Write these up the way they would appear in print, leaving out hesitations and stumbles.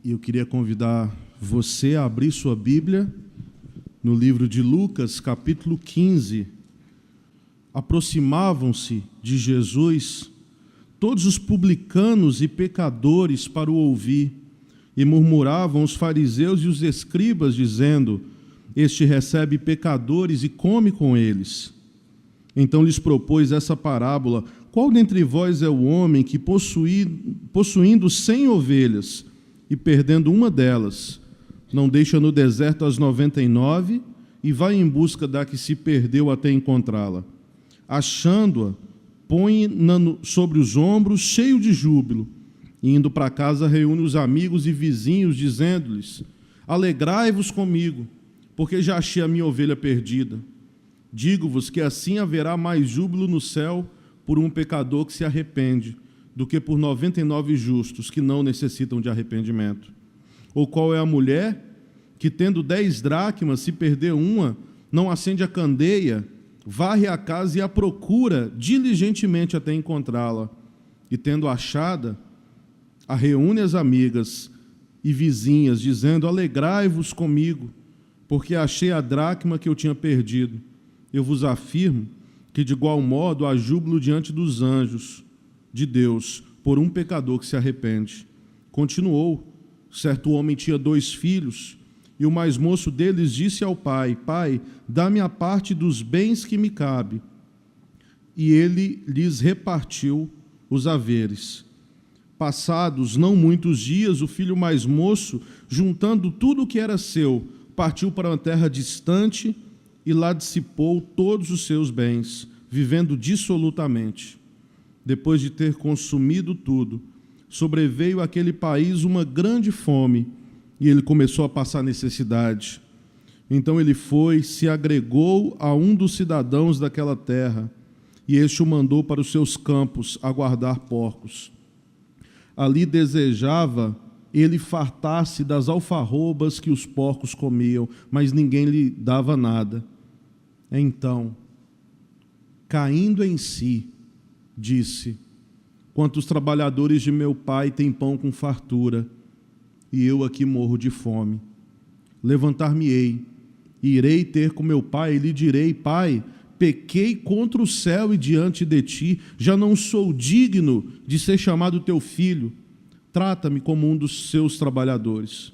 E eu queria convidar você a abrir sua Bíblia no livro de Lucas, capítulo 15. Aproximavam-se de Jesus todos os publicanos e pecadores para o ouvir, e murmuravam os fariseus e os escribas, dizendo: Este recebe pecadores e come com eles. Então lhes propôs essa parábola: Qual dentre vós é o homem que, possuindo 100 ovelhas e perdendo uma delas, não deixa no deserto as 99 e vai em busca da que se perdeu até encontrá-la? Achando-a, põe-na sobre os ombros, cheio de júbilo, e indo para casa reúne os amigos e vizinhos, dizendo-lhes: Alegrai-vos comigo, porque já achei a minha ovelha perdida. Digo-vos que assim haverá mais júbilo no céu por um pecador que se arrepende, do que por 99 justos que não necessitam de arrependimento. Ou qual é a mulher que, tendo 10 dracmas, se perder uma, não acende a candeia, varre a casa e a procura diligentemente até encontrá-la, e tendo achada, a reúne as amigas e vizinhas, dizendo: Alegrai-vos comigo, porque achei a dracma que eu tinha perdido. Eu vos afirmo que de igual modo há júbilo diante dos anjos de Deus por um pecador que se arrepende. Continuou: certo homem tinha 2 filhos, e o mais moço deles disse ao pai: Pai, dá-me a parte dos bens que me cabe. E ele lhes repartiu os haveres. Passados não muitos dias, o filho mais moço, juntando tudo o que era seu, partiu para uma terra distante e lá dissipou todos os seus bens, vivendo dissolutamente. Depois de ter consumido tudo, sobreveio àquele país uma grande fome, e ele começou a passar necessidade. Então ele foi, se agregou a um dos cidadãos daquela terra, e este o mandou para os seus campos a guardar porcos. Ali desejava ele fartar-se das alfarrobas que os porcos comiam, mas ninguém lhe dava nada. Então, caindo em si, disse: Quantos trabalhadores de meu pai têm pão com fartura, e eu aqui morro de fome. Levantar-me-ei, e irei ter com meu pai, e lhe direi: Pai, pequei contra o céu e diante de ti, já não sou digno de ser chamado teu filho. Trata-me como um dos seus trabalhadores.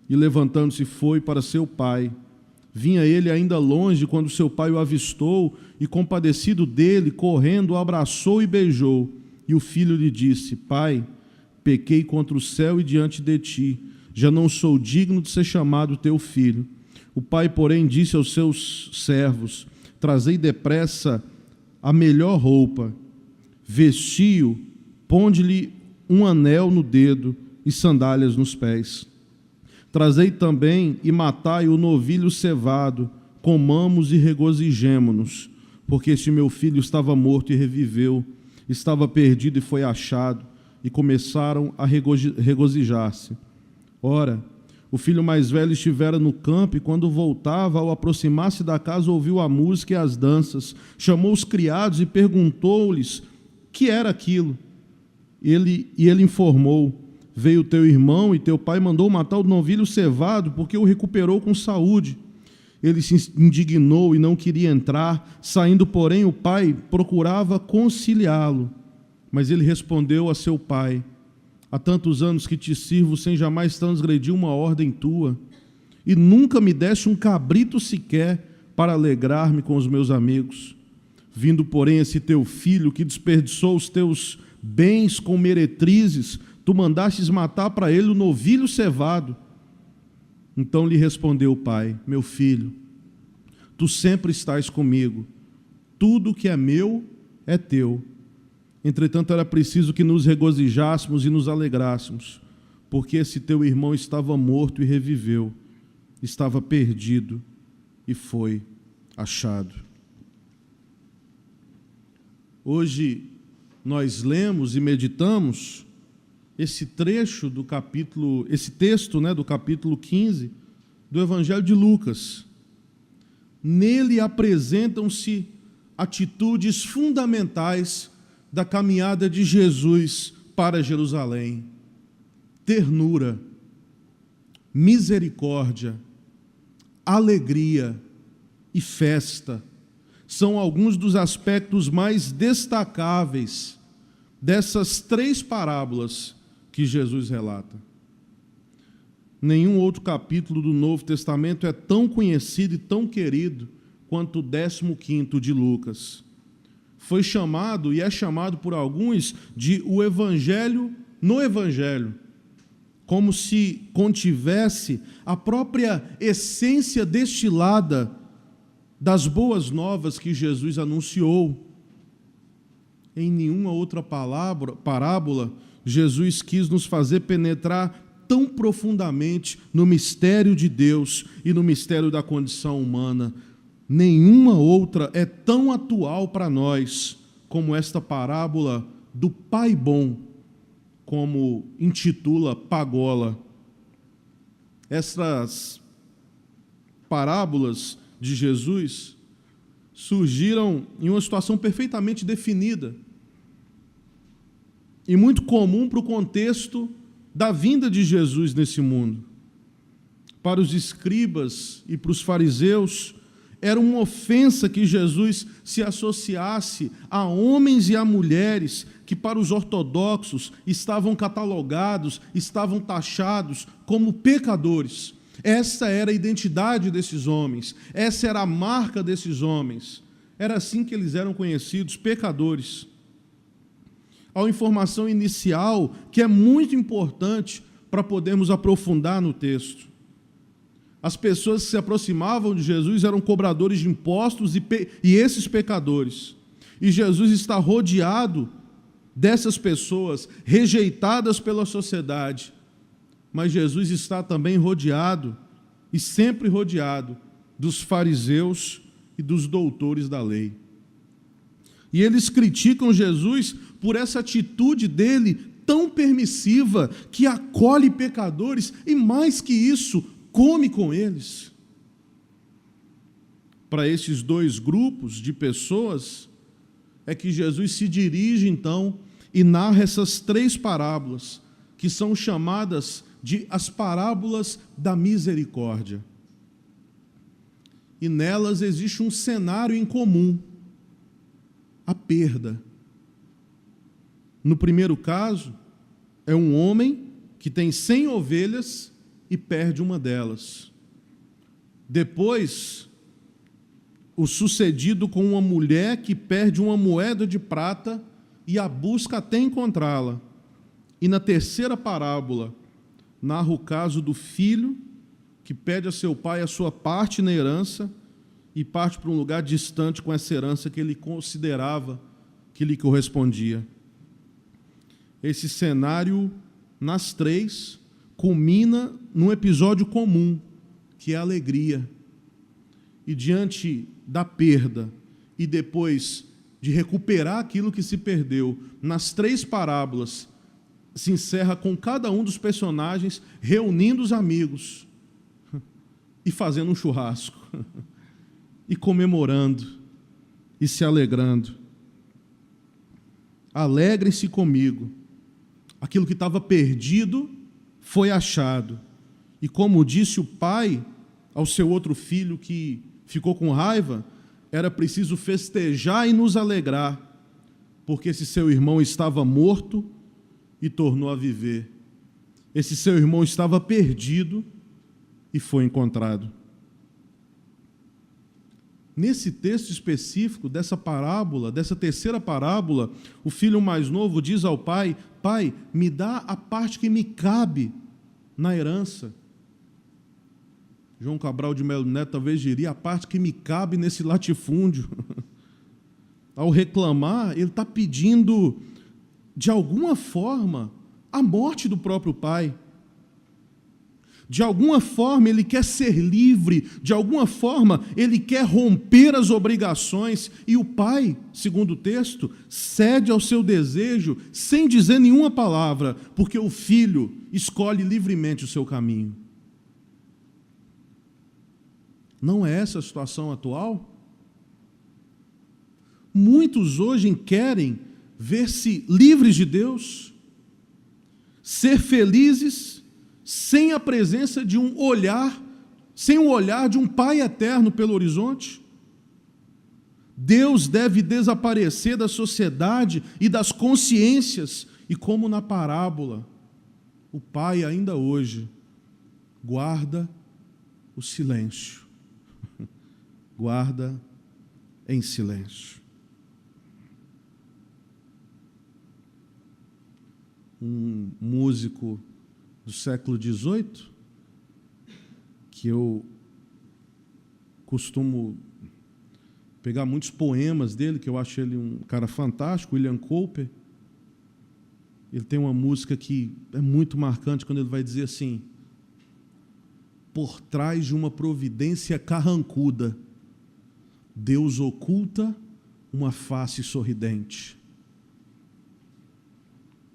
E levantando-se foi para seu pai. Vinha ele ainda longe quando seu pai o avistou, e compadecido dele, correndo, o abraçou e beijou. E o filho lhe disse: Pai, pequei contra o céu e diante de ti, já não sou digno de ser chamado teu filho. O pai, porém, disse aos seus servos: Trazei depressa a melhor roupa, vesti-o, ponde-lhe um anel no dedo e sandálias nos pés. Trazei também e matai o novilho cevado, comamos e regozijemo-nos, porque este meu filho estava morto e reviveu, estava perdido e foi achado, e começaram a regozijar-se. Ora, o filho mais velho estivera no campo, e quando voltava, ao aproximar-se da casa, ouviu a música e as danças. Chamou os criados e perguntou-lhes que era aquilo. Ele informou: Veio teu irmão e teu pai mandou matar o novilho cevado, porque o recuperou com saúde. Ele se indignou e não queria entrar. Saindo, porém, o pai procurava conciliá-lo. Mas ele respondeu a seu pai: Há tantos anos que te sirvo sem jamais transgredir uma ordem tua, e nunca me deste um cabrito sequer para alegrar-me com os meus amigos. Vindo, porém, esse teu filho que desperdiçou os teus bens com meretrizes, tu mandastes matar para ele o novilho cevado. Então lhe respondeu o pai: Meu filho, tu sempre estás comigo, tudo que é meu é teu. Entretanto, era preciso que nos regozijássemos e nos alegrássemos, porque esse teu irmão estava morto e reviveu, estava perdido e foi achado. Hoje nós lemos e meditamos esse trecho do capítulo, esse texto, do capítulo 15 do Evangelho de Lucas. Nele apresentam-se atitudes fundamentais da caminhada de Jesus para Jerusalém: ternura, misericórdia, alegria e festa são alguns dos aspectos mais destacáveis dessas 3 parábolas que Jesus relata. Nenhum outro capítulo do Novo Testamento é tão conhecido e tão querido quanto o 15º de Lucas. Foi chamado e é chamado por alguns de o Evangelho no Evangelho, como se contivesse a própria essência destilada das boas novas que Jesus anunciou. Em nenhuma outra parábola, Jesus quis nos fazer penetrar tão profundamente no mistério de Deus e no mistério da condição humana. Nenhuma outra é tão atual para nós como esta parábola do Pai Bom, como intitula Pagola. Essas parábolas de Jesus surgiram em uma situação perfeitamente definida e muito comum para o contexto da vinda de Jesus nesse mundo. Para os escribas e para os fariseus, era uma ofensa que Jesus se associasse a homens e a mulheres que, para os ortodoxos, estavam catalogados, estavam taxados como pecadores. Essa era a identidade desses homens, essa era a marca desses homens. Era assim que eles eram conhecidos, pecadores. Há uma informação inicial que é muito importante para podermos aprofundar no texto. As pessoas que se aproximavam de Jesus eram cobradores de impostos e esses pecadores. E Jesus está rodeado dessas pessoas, rejeitadas pela sociedade. Mas Jesus está também rodeado, e sempre rodeado, dos fariseus e dos doutores da lei. E eles criticam Jesus por essa atitude dele tão permissiva, que acolhe pecadores e, mais que isso, come com eles. Para esses 2 grupos de pessoas, é que Jesus se dirige, então, e narra essas 3 parábolas, que são chamadas de as parábolas da misericórdia. E nelas existe um cenário em comum: a perda. No primeiro caso, é um homem que tem 100 ovelhas e perde uma delas. Depois, o sucedido com uma mulher que perde uma moeda de prata e a busca até encontrá-la. E na terceira parábola, narra o caso do filho que pede a seu pai a sua parte na herança e parte para um lugar distante com essa herança que ele considerava que lhe correspondia. Esse cenário, nas 3, culmina num episódio comum, que é a alegria. E diante da perda, e depois de recuperar aquilo que se perdeu, nas 3 parábolas, se encerra com cada um dos personagens reunindo os amigos e fazendo um churrasco, e comemorando, e se alegrando. Alegrem-se comigo. Aquilo que estava perdido foi achado. E como disse o pai ao seu outro filho que ficou com raiva, era preciso festejar e nos alegrar, porque esse seu irmão estava morto e tornou a viver. Esse seu irmão estava perdido e foi encontrado. Nesse texto específico dessa parábola, dessa terceira parábola, o filho mais novo diz ao pai: pai, me dá a parte que me cabe na herança. João Cabral de Melo Neto talvez diria: a parte que me cabe nesse latifúndio. Ao reclamar, ele está pedindo, de alguma forma, a morte do próprio pai. De alguma forma ele quer ser livre, de alguma forma ele quer romper as obrigações, e o pai, segundo o texto, cede ao seu desejo sem dizer nenhuma palavra, porque o filho escolhe livremente o seu caminho. Não é essa a situação atual? Muitos hoje querem ver-se livres de Deus, ser felizes sem a presença de um olhar, sem o olhar de um Pai eterno pelo horizonte? Deus deve desaparecer da sociedade e das consciências, e como na parábola, o Pai ainda hoje guarda o silêncio, guarda em silêncio. Um músico do século XVIII, que eu costumo pegar muitos poemas dele, que eu acho ele um cara fantástico, William Cowper. Ele tem uma música que é muito marcante, quando ele vai dizer assim: por trás de uma providência carrancuda, Deus oculta uma face sorridente.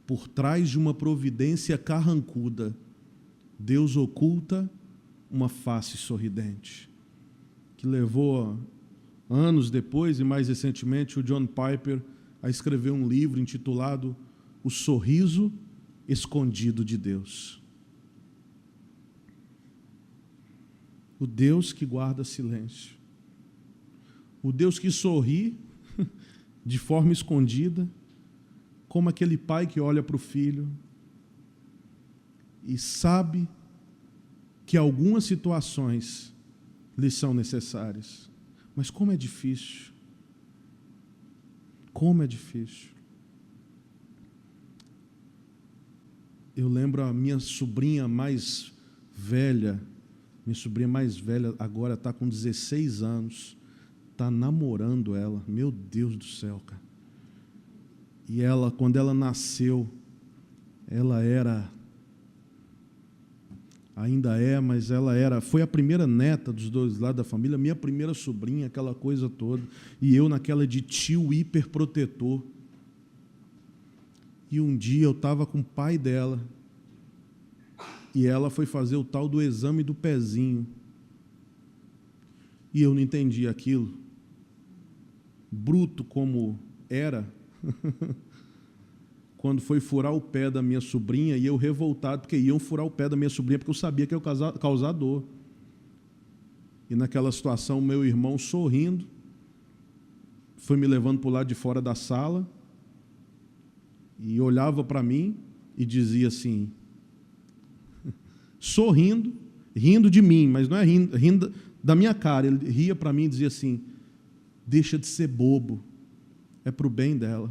Por trás de uma providência carrancuda, Deus oculta uma face sorridente. Que levou anos depois, e mais recentemente, o John Piper a escrever um livro intitulado O Sorriso Escondido de Deus. O Deus que guarda silêncio. O Deus que sorri de forma escondida, como aquele pai que olha para o filho e sabe que algumas situações lhe são necessárias. Mas como é difícil. Como é difícil. Eu lembro a minha sobrinha mais velha. Minha sobrinha mais velha agora está com 16 anos. Está namorando ela. Meu Deus do céu, cara. E ela, quando ela nasceu, ela era, ainda é, mas ela era, foi a primeira neta dos dois lados da família, minha primeira sobrinha, aquela coisa toda, e eu naquela de tio hiperprotetor. E um dia eu estava com o pai dela, e ela foi fazer o tal do exame do pezinho, e eu não entendi aquilo, bruto como era, quando foi furar o pé da minha sobrinha, e eu revoltado, porque iam furar o pé da minha sobrinha, porque eu sabia que ia causar dor. E naquela situação, meu irmão, sorrindo, foi me levando para o lado de fora da sala, e olhava para mim e dizia assim, sorrindo, rindo de mim, mas não é rindo da minha cara, ele ria para mim e dizia assim, deixa de ser bobo, é para o bem dela.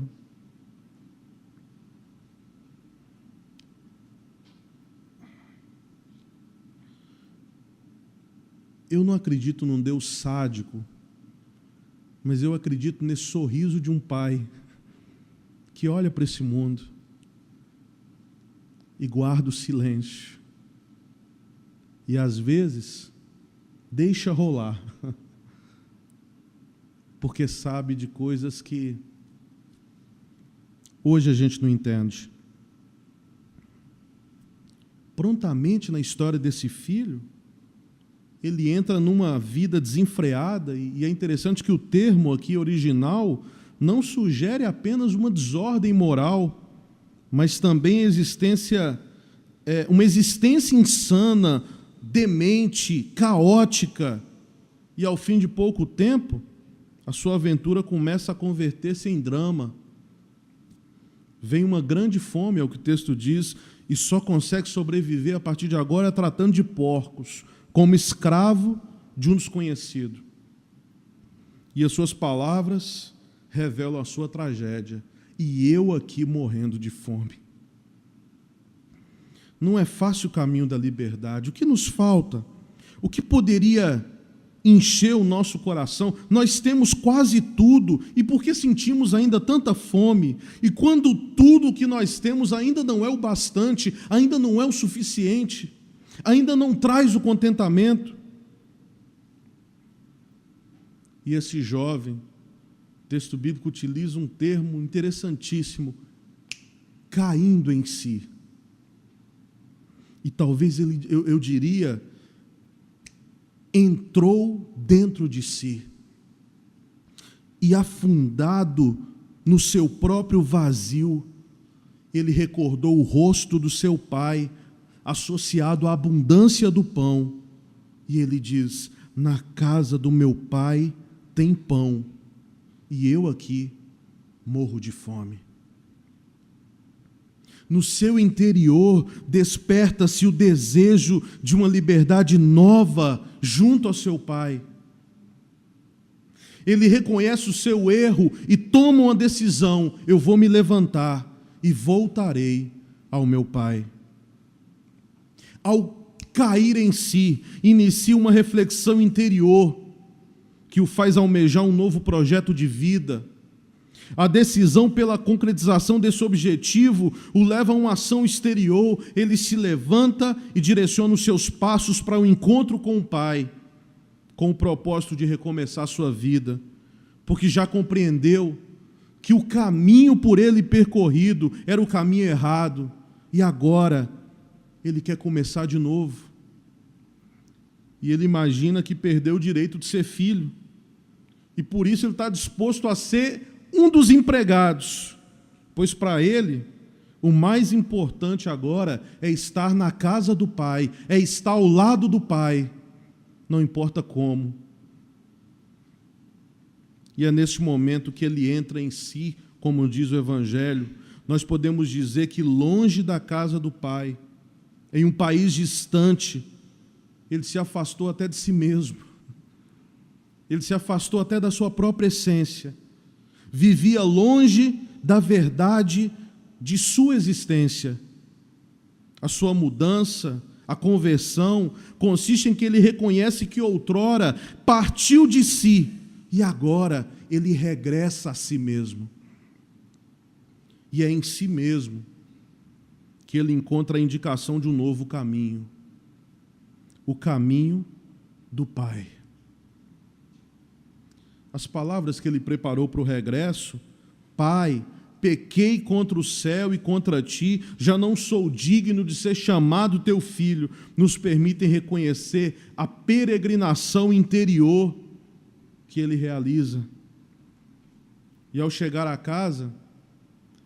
Eu não acredito num Deus sádico, mas eu acredito nesse sorriso de um pai que olha para esse mundo e guarda o silêncio. E às vezes deixa rolar, porque sabe de coisas que hoje a gente não entende. Prontamente na história desse filho, ele entra numa vida desenfreada, e é interessante que o termo aqui original não sugere apenas uma desordem moral, mas também uma existência insana, demente, caótica, e ao fim de pouco tempo, a sua aventura começa a converter-se em drama. Vem uma grande fome, é o que o texto diz, e só consegue sobreviver a partir de agora tratando de porcos, como escravo de um desconhecido. E as suas palavras revelam a sua tragédia. E eu aqui morrendo de fome. Não é fácil o caminho da liberdade. O que nos falta? O que poderia encher o nosso coração? Nós temos quase tudo. E por que sentimos ainda tanta fome? E quando tudo que nós temos ainda não é o bastante, ainda não é o suficiente, ainda não traz o contentamento. E esse jovem, o texto bíblico utiliza um termo interessantíssimo, caindo em si. E talvez eu diria, entrou dentro de si. E afundado no seu próprio vazio, ele recordou o rosto do seu pai, associado à abundância do pão. E ele diz: na casa do meu pai tem pão, e eu aqui morro de fome. No seu interior desperta-se o desejo de uma liberdade nova junto ao seu pai. Ele reconhece o seu erro e toma uma decisão: eu vou me levantar e voltarei ao meu pai. Ao cair em si, inicia uma reflexão interior que o faz almejar um novo projeto de vida. A decisão pela concretização desse objetivo o leva a uma ação exterior. Ele se levanta e direciona os seus passos para o encontro com o Pai, com o propósito de recomeçar sua vida, porque já compreendeu que o caminho por ele percorrido era o caminho errado, e agora ele quer começar de novo. E ele imagina que perdeu o direito de ser filho, e por isso ele está disposto a ser um dos empregados, pois para ele o mais importante agora é estar na casa do Pai, é estar ao lado do Pai, não importa como. E é neste momento que ele entra em si, como diz o Evangelho. Nós podemos dizer que longe da casa do Pai, em um país distante, ele se afastou até de si mesmo, ele se afastou até da sua própria essência, vivia longe da verdade de sua existência. A sua mudança, a conversão, consiste em que ele reconhece que outrora partiu de si e agora ele regressa a si mesmo. E é em si mesmo que ele encontra a indicação de um novo caminho, o caminho do Pai. As palavras que ele preparou para o regresso: Pai, pequei contra o céu e contra ti, já não sou digno de ser chamado teu filho, nos permitem reconhecer a peregrinação interior que ele realiza. E ao chegar à casa,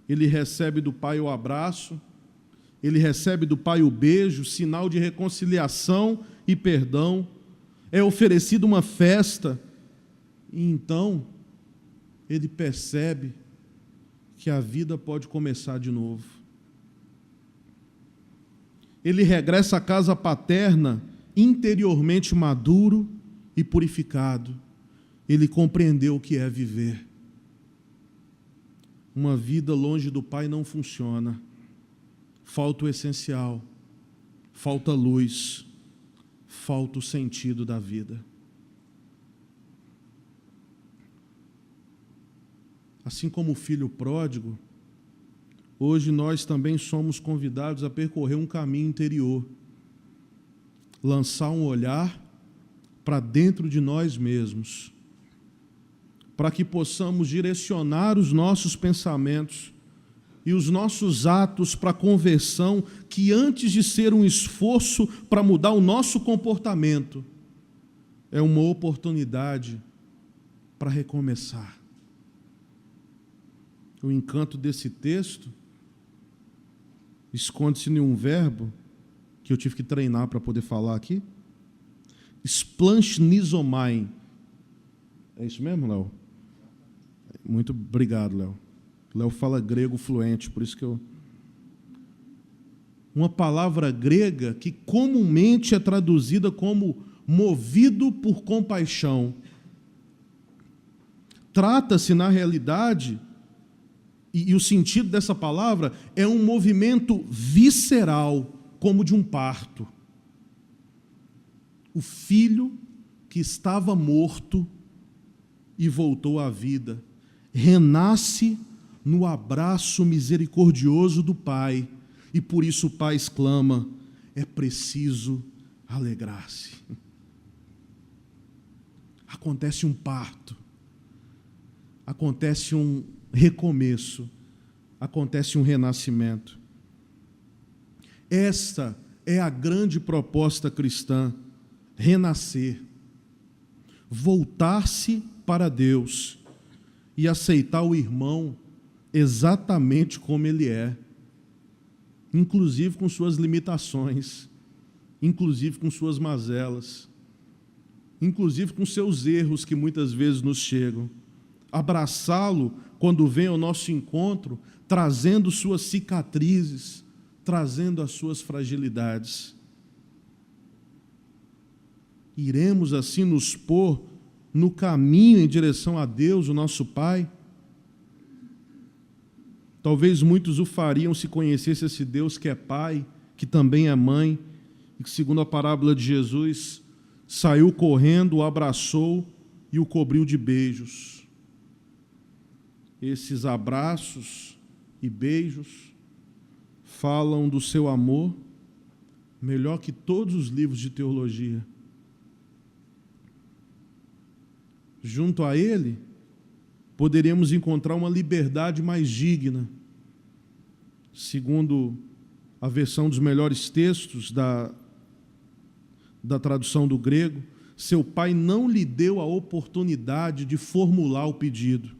ele recebe do Pai o abraço, ele recebe do Pai o beijo, sinal de reconciliação e perdão. É oferecida uma festa, e então ele percebe que a vida pode começar de novo. Ele regressa à casa paterna interiormente maduro e purificado. Ele compreendeu o que é viver. Uma vida longe do Pai não funciona. Falta o essencial, falta luz, falta o sentido da vida. Assim como o filho pródigo, hoje nós também somos convidados a percorrer um caminho interior, lançar um olhar para dentro de nós mesmos, para que possamos direcionar os nossos pensamentos e os nossos atos para a conversão, que antes de ser um esforço para mudar o nosso comportamento, é uma oportunidade para recomeçar. O encanto desse texto esconde-se em um verbo que eu tive que treinar para poder falar aqui. Splanchnizomain. É isso mesmo, Léo? Muito obrigado, Léo. Léo fala grego fluente, por isso que eu... Uma palavra grega que comumente é traduzida como movido por compaixão. Trata-se, na realidade, e o sentido dessa palavra é um movimento visceral, como de um parto. O filho que estava morto e voltou à vida, renasce no abraço misericordioso do Pai, e por isso o Pai exclama: é preciso alegrar-se. Acontece um parto, acontece um recomeço, acontece um renascimento. Esta é a grande proposta cristã: renascer, voltar-se para Deus e aceitar o irmão exatamente como ele é. inclusive com suas limitações, inclusive com suas mazelas, inclusive com seus erros que muitas vezes nos chegam. Abraçá-lo quando vem ao nosso encontro, trazendo suas cicatrizes, trazendo as suas fragilidades. Iremos assim nos pôr no caminho em direção a Deus, o nosso Pai? Talvez muitos o fariam se conhecesse esse Deus que é Pai, que também é Mãe, e que, segundo a parábola de Jesus, saiu correndo, o abraçou e o cobriu de beijos. Esses abraços e beijos falam do seu amor melhor que todos os livros de teologia. Junto a Ele, poderíamos encontrar uma liberdade mais digna. Segundo a versão dos melhores textos da tradução do grego, seu pai não lhe deu a oportunidade de formular o pedido.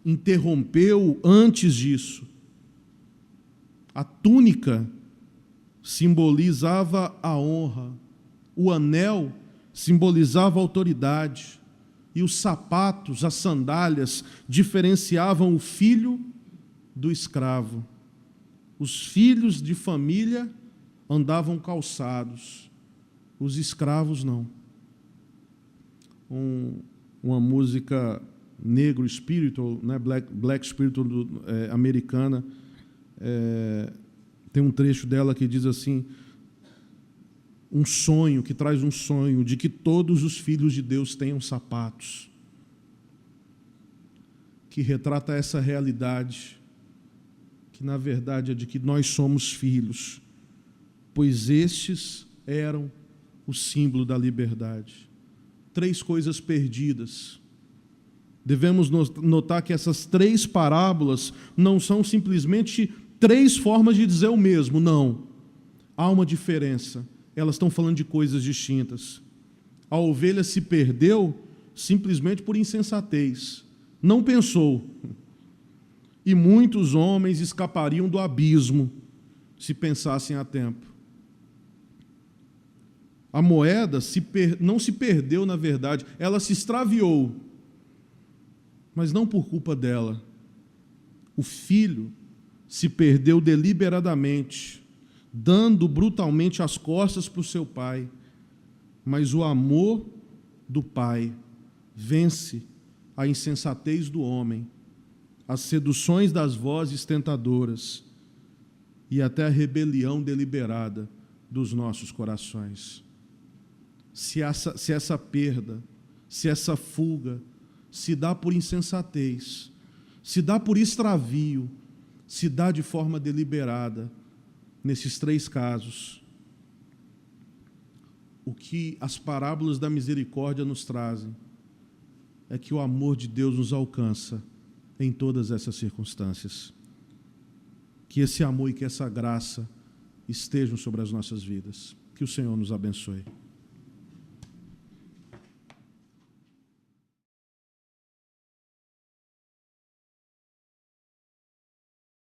Interrompeu antes disso. A túnica simbolizava a honra, o anel simbolizava a autoridade, e os sapatos, as sandálias, diferenciavam o filho do escravo. Os filhos de família andavam calçados, os escravos não. Uma música negro spiritual, né, black spiritual americana, tem um trecho dela que diz assim: um sonho, que traz um sonho de que todos os filhos de Deus tenham sapatos, que retrata essa realidade, que na verdade é de que nós somos filhos, pois estes eram o símbolo da liberdade. 3 coisas perdidas. Devemos notar que essas 3 parábolas não são simplesmente 3 formas de dizer o mesmo, não. Há uma diferença. Elas estão falando de coisas distintas. A ovelha se perdeu simplesmente por insensatez. Não pensou. E muitos homens escapariam do abismo se pensassem a tempo. A moeda não se perdeu, na verdade, ela se extraviou, mas não por culpa dela. O filho se perdeu deliberadamente, dando brutalmente as costas para o seu pai, mas o amor do pai vence a insensatez do homem, as seduções das vozes tentadoras e até a rebelião deliberada dos nossos corações. Se essa perda, se essa fuga se dá por insensatez, se dá por extravio, se dá de forma deliberada, nesses 3 casos, o que as parábolas da misericórdia nos trazem é que o amor de Deus nos alcança em todas essas circunstâncias. Que esse amor e que essa graça estejam sobre as nossas vidas. Que o Senhor nos abençoe.